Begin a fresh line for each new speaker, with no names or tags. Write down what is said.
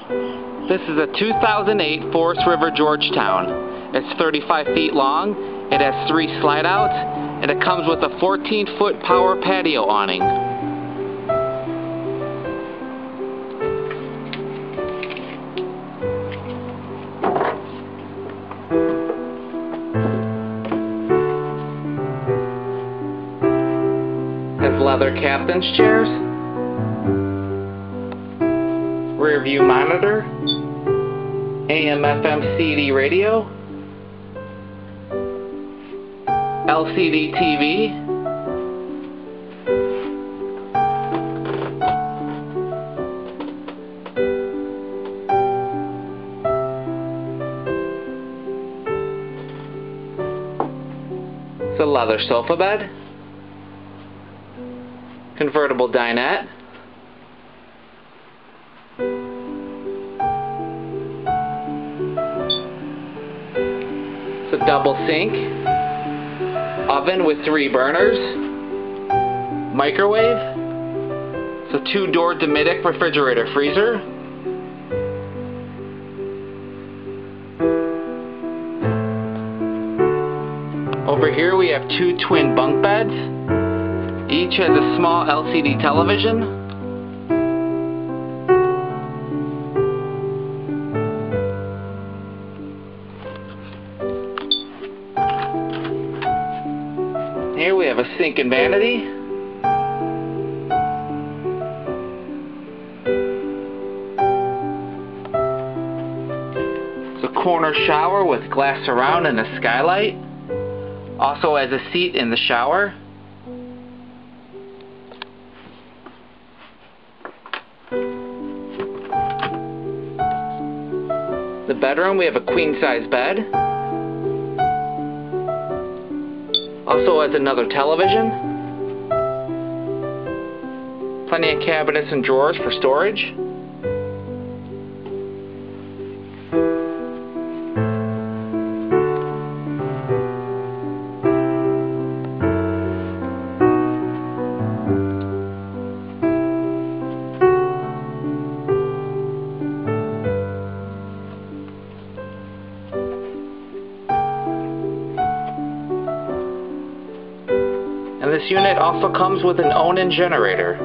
This is a 2008 Forest River Georgetown. It's 35 feet long, it has 3 slide outs, and it comes with a 14-foot power patio awning. Has leather captain's chairs, rear view monitor, AM/FM CD radio, LCD TV, it's a leather sofa bed, convertible dinette, it's a double sink, oven with 3 burners, microwave, it's a 2-door Dometic refrigerator freezer, over here we have 2 twin bunk beds. Each has a small LCD television. Here we have a sink and vanity. It's a corner shower with glass surround and a skylight. Also has a seat in the shower. The bedroom, we have a queen-size bed. Also has another television. Plenty of cabinets and drawers for storage. And this unit also comes with an own-in generator.